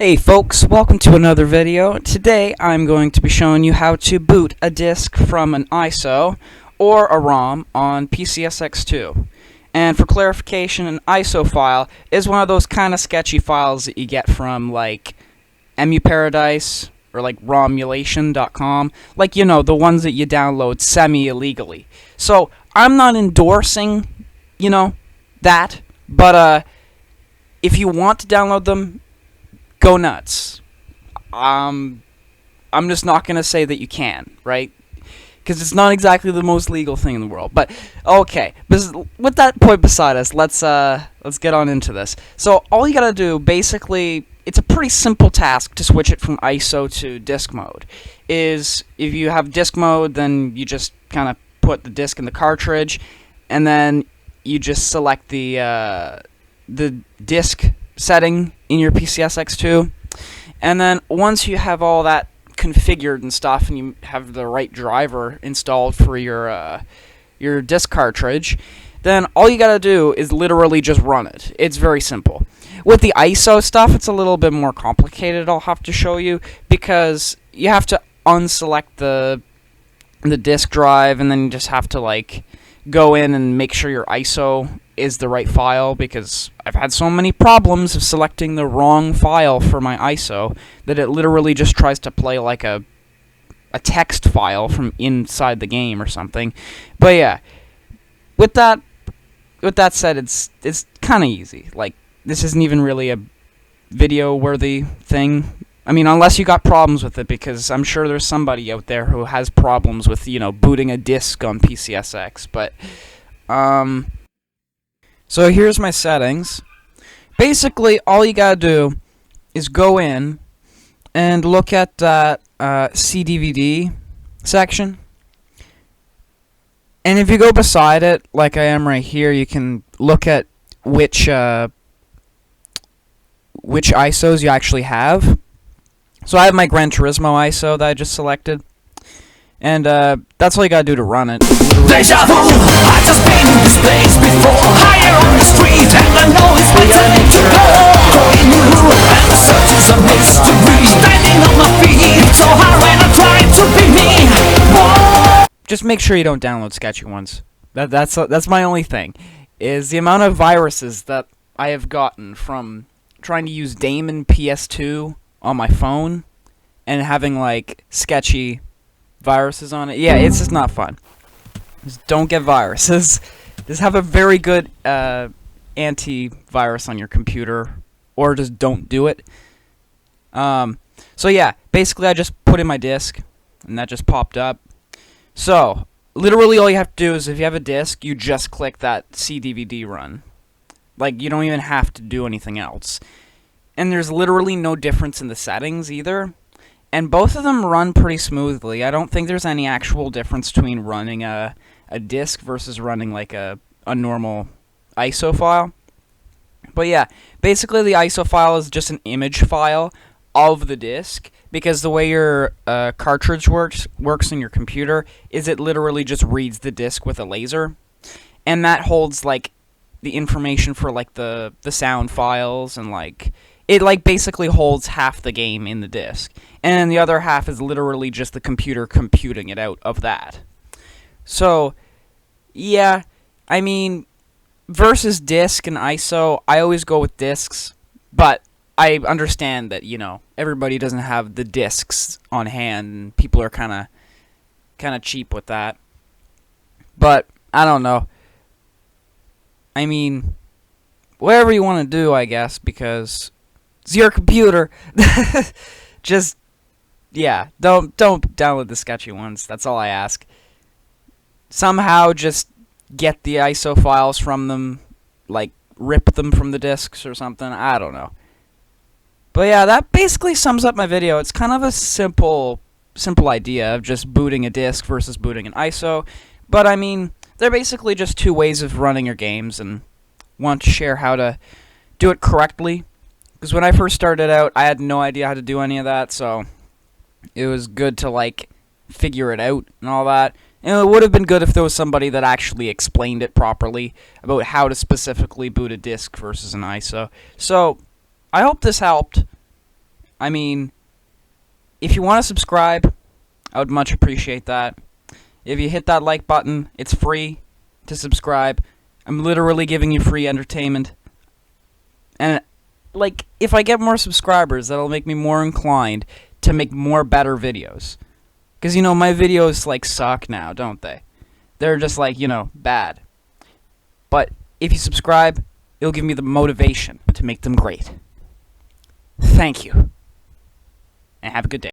Hey folks, welcome to another video. Today I'm going to be showing you how to boot a disk from an ISO or a ROM on PCSX2. And for clarification, an ISO file is one of those kind of sketchy files that you get from like EmuParadise or like romulation.com, like the ones that you download semi-illegally. So I'm not endorsing, that, but if you want to download them, go nuts. I'm just not going to say that you can, right? Because it's not exactly the most legal thing in the world. But, okay. With that point beside us, let's get on into this. So, all you gotta do, basically, it's a pretty simple task to switch it from ISO to disk mode. If you have disk mode, then you just kind of put the disk in the cartridge, and then you just select the disk setting in your PCSX2, and then once you have all that configured and stuff, and you have the right driver installed for your disk cartridge, then all you gotta do is literally just run it. It's very simple. With the ISO stuff, it's a little bit more complicated, I'll have to show you, because you have to unselect the disk drive, and then you just have to like go in and make sure your ISO is the right file, because I've had so many problems of selecting the wrong file for my ISO that it literally just tries to play like a text file from inside the game or something. But yeah, with that said, it's kind of easy. Like, this isn't even really a video worthy thing. I mean, unless you got problems with it, because I'm sure there's somebody out there who has problems with, booting a disk on PCSX. But, so here's my settings. Basically, all you gotta do is go in and look at that CDVD section. And if you go beside it, like I am right here, you can look at which ISOs you actually have. So I have my Gran Turismo ISO that I just selected, and that's all you gotta do to run it. Deja vu, I just been in this place before. Higher on the street, and I know it's my turn to go. Going new, and the search is a mystery. Standing on my feet, so hard when I try to be me. Whoa. Just make sure you don't download sketchy ones. That's my only thing, is the amount of viruses that I have gotten from trying to use Daemon PS2 on my phone and having like sketchy viruses on it. Yeah, it's just not fun. Just don't get viruses. Just have a very good antivirus on your computer, or just don't do it. So yeah, basically I just put in my disk, and that just popped up. So literally all you have to do is, if you have a disk, you just click that CDVD run. Like, you don't even have to do anything else. And there's literally no difference in the settings either. And both of them run pretty smoothly. I don't think there's any actual difference between running a disk versus running like a normal ISO file. But yeah, basically the ISO file is just an image file of the disk, because the way your cartridge works in your computer is it literally just reads the disk with a laser. And that holds like the information for like the sound files, and like it like basically holds half the game in the disk, and the other half is literally just the computer computing it out of that. So yeah, I mean, versus disk and ISO, I always go with disks, but I understand that everybody doesn't have the disks on hand, and people are kind of cheap with that. But I don't know. I mean, whatever you want to do, I guess, because it's your computer. Just, yeah, don't download the sketchy ones. That's all I ask. Somehow just get the ISO files from them, like rip them from the disks or something. I don't know. But yeah, that basically sums up my video. It's kind of a simple idea of just booting a disk versus booting an ISO. But I mean, they're basically just two ways of running your games, and want to share how to do it correctly. Because when I first started out, I had no idea how to do any of that, so it was good to like figure it out and all that. And it would have been good if there was somebody that actually explained it properly about how to specifically boot a disk versus an ISO. So I hope this helped. I mean, if you want to subscribe, I would much appreciate that. If you hit that like button, it's free to subscribe. I'm literally giving you free entertainment. And, like, if I get more subscribers, that'll make me more inclined to make more better videos. Because, you know, my videos, like, suck now, don't they? They're just, like, you know, bad. But if you subscribe, it'll give me the motivation to make them great. Thank you. And have a good day.